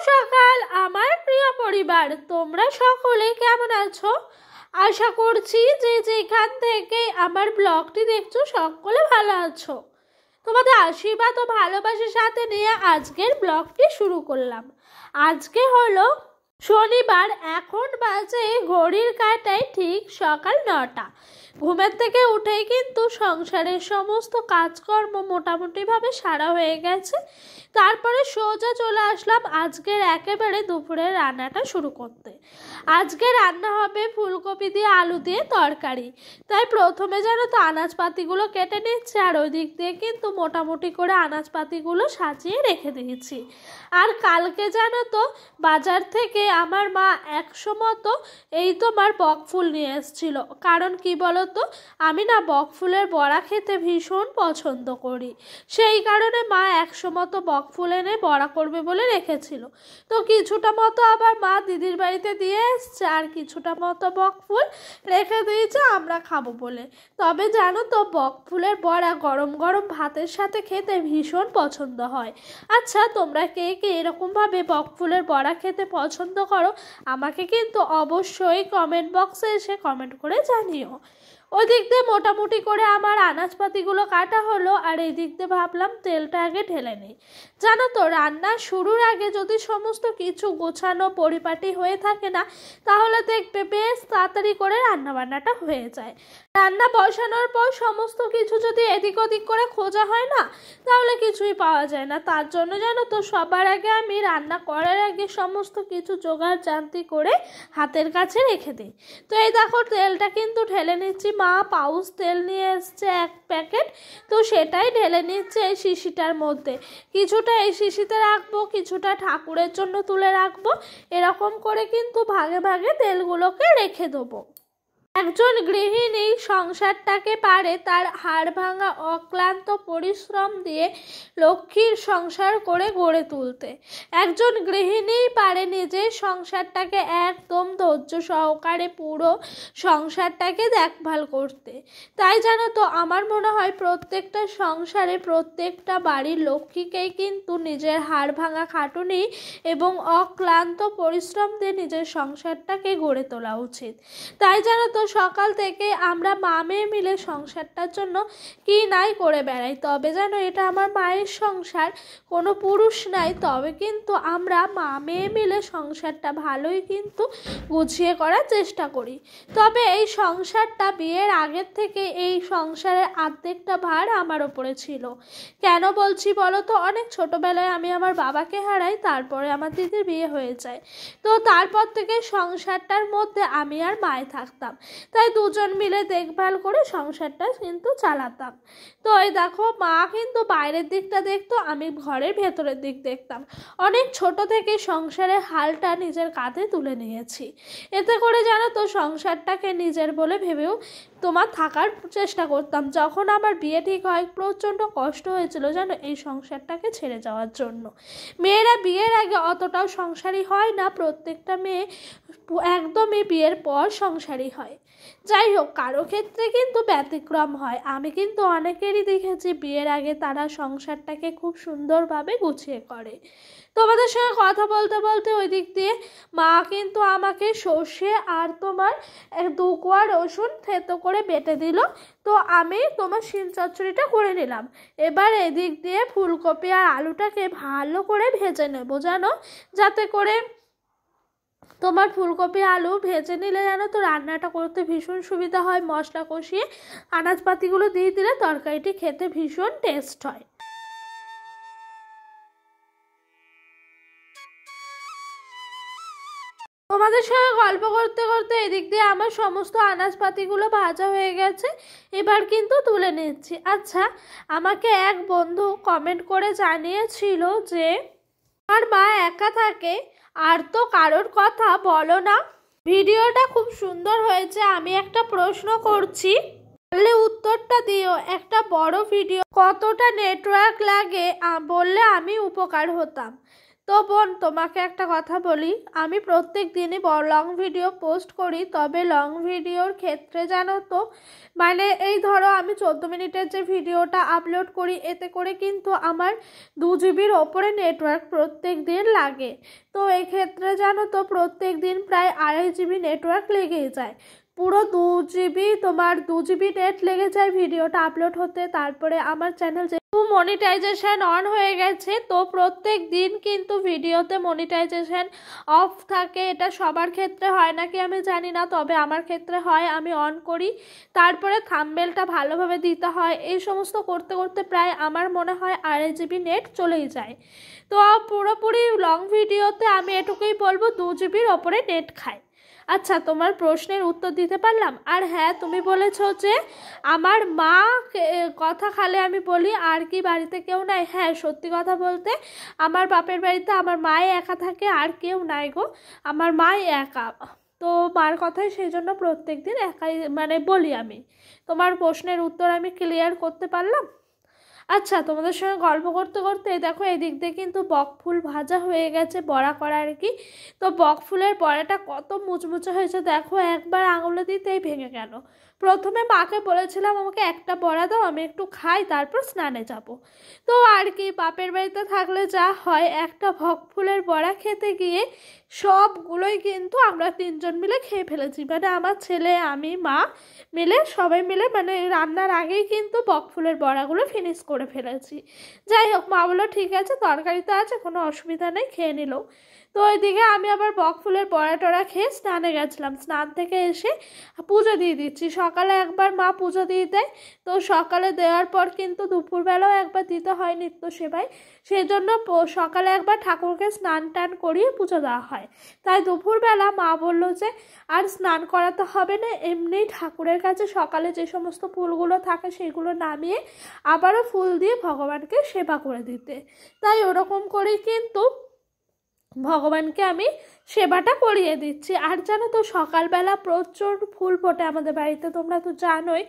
সকাল আমার প্রিয় পরিবার, তোমরা সকলে কেমন আছো? আশা করছি যে যেখান থেকে আমার ব্লগটি দেখছো সকলে ভালো আছো। তোমাদের আশীর্বাদ ও ভালোবাসার সাথে নিয়ে আজকের ব্লগটি শুরু করলাম। আজকে হলো শনিবার, এখন বাজে ঘড়ির কাঁটায় ঠিক সকাল 9টা। ঘুমের থেকে উঠেই কিন্তু সংসারের সমস্ত কাজকর্ম মোটামুটিভাবে সারা হয়ে গেছে। তারপরে সোজা চলে আসলাম আজকের একেবারে দুপুরের রান্নাটা শুরু করতে। আজকে রান্না হবে ফুলকপি দিয়ে আলু দিয়ে তরকারি। তাই প্রথমে জানো তো আনাজপাতিগুলো কেটে নিচ্ছে, আর ওই দিক দিয়ে কিন্তু মোটামুটি করে আনাজপাতিগুলো সাজিয়ে রেখে দিয়েছি। আর কালকে জানো তো বাজার থেকে আমার মা 100 মতো এই তোমার বকফুল নিয়ে এসেছিল। কারণ কি বলো তো, আমি না বকফুলের বড়া খেতে ভীষণ পছন্দ করি, সেই কারণে মা 100 মতো বকফুল এনে বড়া করবে বলে রেখেছিল। তো কিছুটা মতো আবার মা দিদির বাড়িতে দিয়ে এসছে, আর কিছুটা মতো বকফুল রেখে দিয়েছে আমরা খাবো বলে। তবে জানো তো বকফুলের বড়া গরম গরম ভাতের সাথে খেতে ভীষণ পছন্দ হয়। আচ্ছা, তোমরা কে কে এরকমভাবে বকফুলের বড়া খেতে পছন্দ করো আমাকে কিন্তু অবশ্যই কমেন্ট বক্সে এসে কমেন্ট করে জানিও। ওই দিক দিয়ে মোটামুটি করে আমার আনাজপাতিগুলো কাটা হলো, আর এই দিক দিয়ে ভাবলাম তেলটা আগে ঢেলে নিই। জানো তো রান্না শুরুর আগে যদি সমস্ত কিছু গোছানো পরিপাটি হয়ে থাকে না, তাহলে দেখবে বেশ তাড়াতাড়ি করে রান্নাবান্নাটা হয়ে যায়। রান্না বসানোর পর সমস্ত কিছু যদি এদিক ওদিক করে খোঁজা হয় না, তাহলে কিছুই পাওয়া যায় না। তার জন্য জানো তো সবার আগে আমি রান্না করার আগে সমস্ত কিছু জোগাড় জান্তি করে হাতের কাছে রেখে দিই। তো এই দেখো তেলটা কিন্তু ঢেলে নিচ্ছি। মা পাউচ তেল নিয়ে এসছে 1 প্যাকেট, তো সেটাই ঢেলে নিচ্ছে এই শিশিটার মধ্যে। কিছুটা এই শিশিতে রাখবো, কিছুটা ঠাকুরের জন্য তুলে রাখবো। এরকম করে কিন্তু ভাগে ভাগে তেলগুলোকে রেখে দেবো। একজন গৃহিণী সংসারটাকে পারে তার হাড় ভাঙা অক্লান্ত পরিশ্রম দিয়ে লক্ষ্মীর সংসার করে গড়ে তুলতে। একজন গৃহিণীই পারে নিজের সংসারটাকে একদম ধৈর্য সহকারে পুরো সংসারটাকে দেখভাল করতে। তাই জানো তো আমার মনে হয় প্রত্যেকটা সংসারে প্রত্যেকটা বাড়ির লক্ষ্মীকেই কিন্তু নিজের হাড় ভাঙা খাটুনি এবং অক্লান্ত পরিশ্রম দিয়ে নিজের সংসারটাকে গড়ে তোলা উচিত। তাই জানো তো সকাল থেকে আমরা মা মেয়ে মিলে সংসারটার জন্য কি নাই করে বেড়াই। তবে জানো এটা আমার মায়ের সংসার, কোনো পুরুষ নাই, তবে কিন্তু আমরা মা মেয়ে মিলে সংসারটা ভালোই কিন্তু গুছিয়ে করার চেষ্টা করি। তবে এই সংসারটা বিয়ের আগের থেকে এই সংসারের অর্ধেকটা ভার আমার ওপরে ছিল। কেন বলছি বলো তো, অনেক ছোটবেলায় আমি আমার বাবাকে হারাই, তারপরে আমার দিদির বিয়ে হয়ে যায়। তো তারপর থেকে সংসারটার মধ্যে আমি আর মায়ে থাকতাম, তাই দুজন মিলে দেখভাল করে সংসারটা কিন্তু চালাতাম। তো এই দেখো মা কিন্তু বাইরের দিকটা দেখতো, আমি ঘরের ভেতরের দিক দেখতাম। অনেক ছোট থেকে সংসারের হালটা নিজের কাঁধে তুলে নিয়েছি। এতে করে জানো তো সংসারটাকে নিজের বলে ভেবেও তোমার থাকার চেষ্টা করতাম। যখন আমার বিয়ে ঠিক হয় প্রচণ্ড কষ্ট হয়েছিল জানো এই সংসারটাকে ছেড়ে যাওয়ার জন্য। মেয়েরা বিয়ের আগে অতটাও সংসারী হয় না, প্রত্যেকটা মেয়ে একদমই বিয়ের পর সংসারী হয়। যাই হোক, কারো ক্ষেত্রে কিন্তু ব্যতিক্রম হয়। আমি কিন্তু অনেকেরই দেখেছি বিয়ের আগে তারা সংসারটাকে খুব সুন্দরভাবে গুছিয়ে করে। তোমাদের সঙ্গে কথা বলতে বলতে ওই দিক দিয়ে মা কিন্তু আমাকে সর্ষে আর তোমার 2 কোয়া রসুন থেতো করে বেটে দিল। তো আমি তোমার শিল চচ্চড়িটা করে নিলাম। এবার এদিক দিয়ে ফুলকপি আর আলুটাকে ভালো করে ভেজে নেবো জানো, যাতে করে তোমার ফুলকপি আলু ভেজে নিলে জানো তো রান্নাটা করতে ভীষণ সুবিধা হয়। মশলা কষিয়ে আনাজপাতিগুলো দিয়ে দিলে তরকারিটি খেতে ভীষণ টেস্ট হয়। তোমাদের সঙ্গে গল্প করতে করতে এদিক দিয়ে আমার সমস্ত আনাজপাতিগুলো ভাজা হয়ে গেছে, এবার কিন্তু তুলে নিচ্ছি। আচ্ছা, আমাকে এক বন্ধু কমেন্ট করে জানিয়েছিল যে আমার মা একা থাকে আর তো কারোর কথা বলো না। ভিডিওটা খুব সুন্দর হয়েছে, আমি একটা প্রশ্ন করছি, বললে উত্তরটা দিও। একটা বড় ভিডিও কতটা নেটওয়ার্ক লাগে বললে আমি উপকার হতাম। তো বোন, তোমাকে একটা কথা বলি, আমি প্রত্যেক দিনই লং ভিডিও পোস্ট করি, তবে লং ভিডিওর ক্ষেত্রে জানো তো মানে এই ধরো আমি 14 মিনিটের যে ভিডিওটা আপলোড করি, এতে করে কিন্তু আমার 2 জিবির ওপরে নেটওয়ার্ক প্রত্যেক দিন লাগে। তো এক্ষেত্রে জানো তো প্রত্যেক দিন প্রায় 2.5 জিবি নেটওয়ার্ক লেগেই যায়। পুরো 2 জিবি, তোমার 2 জিবি নেট লেগে যায় ভিডিওটা আপলোড হতে। তারপরে আমার চ্যানেল মনিটাইজেশন অন হয়ে গেছে, তো প্রত্যেক দিন কিন্তু ভিডিওতে মনিটাইজেশন অফ থাকে। এটা সবার ক্ষেত্রে হয় নাকি আমি জানি না, তবে আমার ক্ষেত্রে হয়, আমি অন করি। তারপরে থাম্বনেলটা ভালোভাবে দিতে হয়, এই সমস্ত করতে করতে প্রায় আমার মনে হয় 2.5 জিবি নেট চলেই যায়। তো পুরোপুরি লং ভিডিওতে আমি এটুকুই বলবো, 2 জিবির ওপরে নেট খায়। আচ্ছা, তোমার প্রশ্নের উত্তর দিতে পারলাম। আর হ্যাঁ, তুমি বলেছো যে আমার মা কথা খালে আমি বলি আর কি বাড়িতে কেউ নাই। হ্যাঁ, সত্যি কথা বলতে আমার বাপের বাড়িতে আমার মাই একা থাকে, আর কেউ নাই গো, আমার মাই একা। তো মার কথাই সেই জন্য প্রত্যেক দিন একাই মানে বলি আমি। তোমার প্রশ্নের উত্তর আমি ক্লিয়ার করতে পারলাম। আচ্ছা, তোমাদের সঙ্গে গল্প করতে করতে দেখো এদিক দিয়ে কিন্তু বকফুল ভাজা হয়ে গেছে, বড়া করা আর কি। তো বকফুলের বড়াটা কত মুচমুচে হয়েছে দেখো, একবার আঙুলে দিতেই ভেঙে গেল। প্রথমে মাকে বলেছিলাম আমাকে একটা বড়া দাও, আমি একটু খাই, তারপর স্নানে যাব। তো আর কি, বাপের বাড়িতে থাকলে যা হয়, একটা বকফুলের বড়া খেতে গিয়ে সবগুলোই কিন্তু আমরা 3জন মিলে খেয়ে ফেলেছি। মানে আমার ছেলে, আমি, মা মিলে সবাই মিলে মানে রান্নার আগেই কিন্তু বকফুলের বড়াগুলো ফিনিশ করে ফেলেছি। যাই হোক, মা বললো ঠিক আছে, তরকারি তো আছে, কোনো অসুবিধা নেই, খেয়ে নিল। তো ওইদিকে আমি আবার বকফুলের বড়া টড়া খেয়ে স্নানে গেছিলাম। স্নান থেকে এসে পুজো দিয়ে দিচ্ছি। সকালে একবার মা পুজো দিয়ে দেয়, তো সকালে দেওয়ার পর কিন্তু দুপুরবেলাও একবার দিতে হয় নিত্য সেবায়। সেই জন্য সকালে একবার ঠাকুরকে স্নান টান করিয়ে পুজো দেওয়া হয়। তাই দুপুরবেলা মা বললো যে আর স্নান করাতে হবে না, এমনি ঠাকুরের কাছে সকালে যে সমস্ত ফুলগুলো থাকে সেগুলো নামিয়ে আবারও ফুল দিয়ে ভগবানকে সেবা করে দিতে। তাই ওরকম করেই কিন্তু ভগবানকে আমি সেবাটা করিয়ে দিচ্ছি। আর জানো তো সকালবেলা প্রচুর ফুল ফোটে আমাদের বাড়িতে, তোমরা তো জানোই,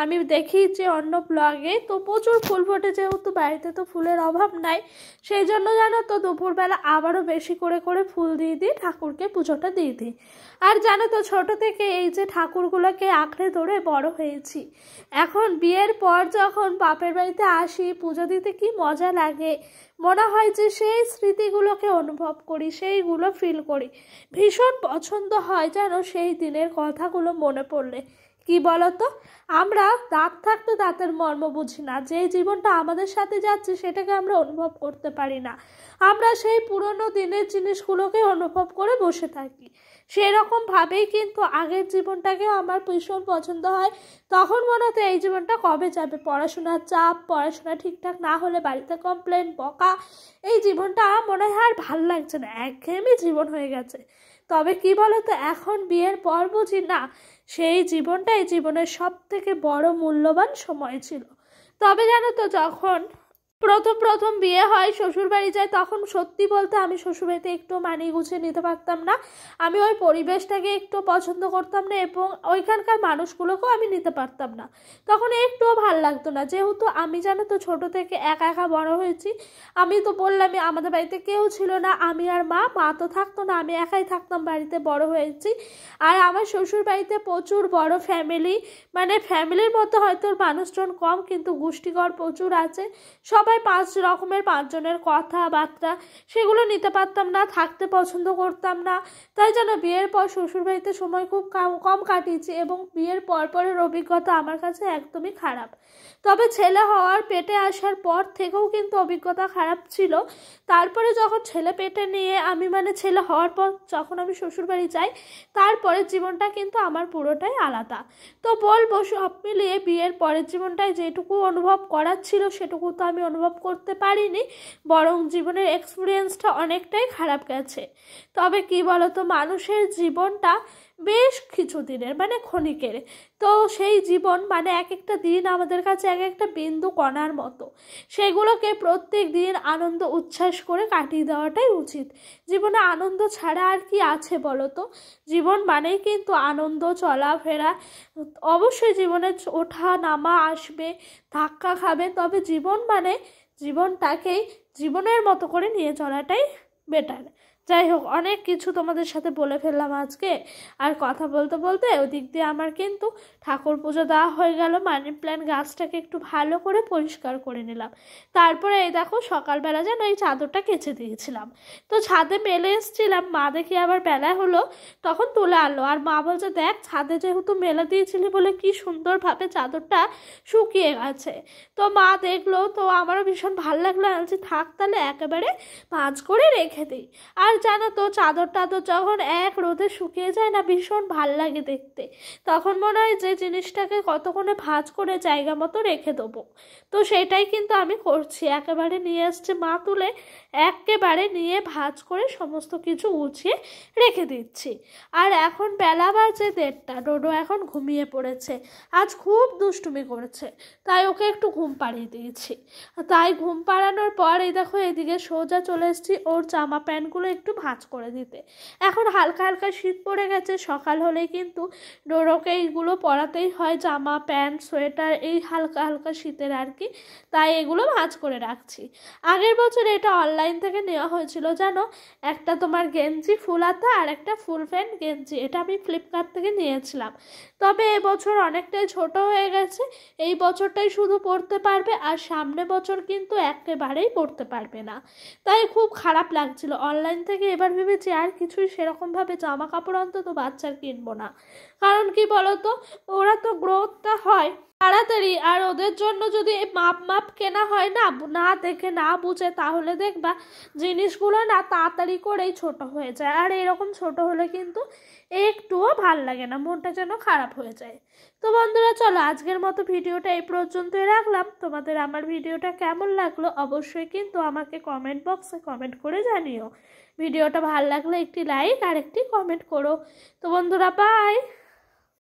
আমি দেখিয়েছি অন্য ব্লগে। তো প্রচুর ফুল ফোটে, যেহেতু বাড়িতে তো ফুলের অভাব নাই, সেই জন্য জানো তো দুপুরবেলা আবারও বেশি করে করে ফুল দিয়ে দিই, ঠাকুরকে পুজোটা দিয়ে দিই। আর জানো তো ছোটো থেকে এই যে ঠাকুরগুলোকে আঁকড়ে ধরে বড় হয়েছি। এখন বিয়ের পর যখন বাপের বাড়িতে আসি পুজো দিতে কি মজা লাগে, মনে হয় যে সেই স্মৃতিগুলোকে অনুভব করি, সেইগুলো ফিল করি। ভীষণ পছন্দ হয় যেন সেই দিনের কথাগুলো মনে পড়লে। কি বলতো, আমরা দাঁত থাকতে দাঁতের মর্ম বুঝি না, যে জীবনটা আমাদের সাথে যাচ্ছে সেটাকে আমরা অনুভব করতে পারি না। আমরা সেই পুরনো দিনের জিনিসগুলোকে অনুভব করে বসে থাকি। সেরকমভাবেই কিন্তু আগের জীবনটাকেও আমার ভীষণ পছন্দ হয়। তখন মনে হতো এই জীবনটা কবে যাবে, পড়াশোনার চাপ, পড়াশোনা ঠিকঠাক না হলে বাড়িতে কমপ্লেন, বকা, এই জীবনটা মনে হয় আর ভাল লাগছে না, একঘেয়েমি জীবন হয়ে গেছে। তবে কি বলতো, এখন বিয়ের পর বুঝি না, সেই জীবনটাই জীবনের সব থেকে বড় মূল্যবান সময় ছিল। তবে জানো তো যখন প্রথম বিয়ে হয়, শ্বশুরবাড়ি যায়, তখন সত্যি বলতে আমি শ্বশুরবাড়িতে একটু মানিয়ে গুছিয়ে নিতে পারতাম না। আমি ওই পরিবেশটাকে একটু পছন্দ করতাম না, এবং ওইখানকার মানুষগুলোকেও আমি নিতে পারতাম না। তখন একটুও ভাল লাগতো না, যেহেতু আমি জানো তো ছোটো থেকে একা একা বড় হয়েছি। আমি তো বললামই আমাদের বাড়িতে কেউ ছিল না, আমি আর মা তো থাকতো না, আমি একাই থাকতাম, বাড়িতে বড় হয়েছি। আর আমার শ্বশুর বাড়িতে প্রচুর বড় ফ্যামিলি, মানে ফ্যামিলির মধ্যে হয়তো মানুষজন কম, কিন্তু গোষ্ঠীঘর প্রচুর আছে। সবাই 5 রকমের 5 জনের কথাবার্তা, সেগুলো নিতে পারতাম না, থাকতে পছন্দ করতাম না। তাই যেন বিয়ের পর শ্বশুরবাড়িতে সময় খুব কম কাটিয়েছি, এবং বিয়ের পরের অভিজ্ঞতা আমার কাছে একদমই খারাপ। তবে ছেলে হওয়ার পেটে আসার পর থেকেও কিন্তু অভিজ্ঞতা খারাপ ছিল। তারপরে যখন ছেলে পেটে নিয়ে আমি মানে ছেলে হওয়ার পর যখন আমি শ্বশুরবাড়ি যাই, তারপরের জীবনটা কিন্তু আমার পুরোটাই আলাদা। তো বলবো সব মিলিয়ে বিয়ের পরের জীবনটায় যেটুকু অনুভব করার ছিল সেটুকু তো আমি অনুভব করতে পারিনি, বরং জীবনের এক্সপিরিয়েন্সটা অনেকটাই খারাপ গেছে। তবে কি বলতো, মানুষের জীবনটা বেশ কিছুদিনের, মানে ক্ষণিকের। তো সেই জীবন মানে এক একটা দিন আমাদের কাছে এক একটা বিন্দু কণার মতো। সেগুলোকে প্রত্যেক দিন আনন্দ উচ্ছ্বাস করে কাটিয়ে দেওয়াটাই উচিত। জীবনে আনন্দ ছাড়া আর কি আছে বলো তো? জীবন মানেই কিন্তু আনন্দ, চলাফেরা। অবশ্যই জীবনে ওঠা নামা আসবে, ধাক্কা খাবে, তবে জীবন মানে জীবনটাকেই জীবনের মতো করে নিয়ে চলাটাই বেটার। যাই হোক, অনেক কিছু তোমাদের সাথে বলে ফেললাম আজকে। আর কথা বলতে বলতে ওদিক দিয়ে আমার কিন্তু ঠাকুর পুজো দেওয়া হয়ে গেল। মানি প্ল্যান্ট গাছটাকে একটু ভালো করে পরিষ্কার করে নিলাম। তারপরে এই দেখো সকালবেলা যেন এই চাদরটা কেচে দিয়েছিলাম, তো ছাদে মেলে এসেছিলাম, মা দেখি আবার বেলা হলো তখন তুলে আনলো। আর মা বলছে দেখ ছাদে যেহেতু মেলে দিয়েছিলি বলে কি সুন্দরভাবে চাদরটা শুকিয়ে গেছে। তো মা দেখলো, তো আমারও ভীষণ ভালো লাগলো। আনছি থাক তাহলে একেবারে ভাঁজ করে রেখে দিই। আর জানো তো চাদর টাদর যখন এক রোদে শুকিয়ে যায় না, ভীষণ ভাল লাগে দেখতে। তখন মনে হয় যে জিনিসটাকে কতক্ষণে ভাঁজ করে জায়গা মতো রেখে দেবো। তো সেটাই কিন্তু আমি করছি, একেবারে নিয়ে আসছে মা তুলে, একেবারে নিয়ে ভাঁজ করে সমস্ত কিছু গুছিয়ে রেখে দিচ্ছি। আর এখন বেলা বাজে 1:30, ডোডো এখন ঘুমিয়ে পড়েছে। আজ খুব দুষ্টুমি করেছে, তাই ওকে একটু ঘুম পাড়িয়ে দিয়েছি। তাই ঘুম পাড়ানোর পর এই দেখো এদিকে সোজা চলে এসেছি ওর জামা প্যান্টগুলো একটু ভাঁজ করে দিতে। এখন হালকা হালকা শীত পড়ে গেছে, সকাল হলেই কিন্তু ডোরোকে এইগুলো পরাতেই হয়, জামা প্যান্ট সোয়েটার এই হালকা হালকা শীতের আর কি। তাই এগুলো ভাঁজ করে রাখছি। আগের বছর এটা অনলাইন থেকে নেওয়া হয়েছিল জানো, একটা তোমার গেঞ্জি ফুল হাতা আর একটা ফুল প্যান্ট গেঞ্জি, এটা আমি ফ্লিপকার্ট থেকে নিয়েছিলাম। তবে এবছর অনেকটাই ছোট হয়ে গেছে, এই বছরটাই শুধু পরতে পারবে, আর সামনে বছর কিন্তু একেবারেই পরতে পারবে না। তাই খুব খারাপ লাগছিল অনলাইন থেকে। এবার ভেবেছি আর কিছুই সেরকমভাবে জামা কাপড় অন্তত বাচ্চার কিনবো না। কারণ কি বলতো, ওরা তো গ্রোথটা হয় তাড়াতাড়ি, আর ওদের জন্য যদি মাপ মাপ কেনা হয় না, না দেখে না বুঝে, তাহলে দেখবা জিনিসগুলো না তাড়াতাড়ি করেই ছোট হয়ে যায়। আর এরকম ছোট হলে কিন্তু একটুও ভাল লাগে না, মনটা যেন খারাপ হয়ে যায়। তো বন্ধুরা চলো আজকের মতো ভিডিওটা এই পর্যন্তই রাখলাম। তোমাদের আমার ভিডিওটা কেমন লাগলো অবশ্যই কিন্তু আমাকে কমেন্ট বক্সে কমেন্ট করে জানিও। ভিডিওটা ভালো লাগলে একটি লাইক আর একটি কমেন্ট করো। তো বন্ধুরা বাই।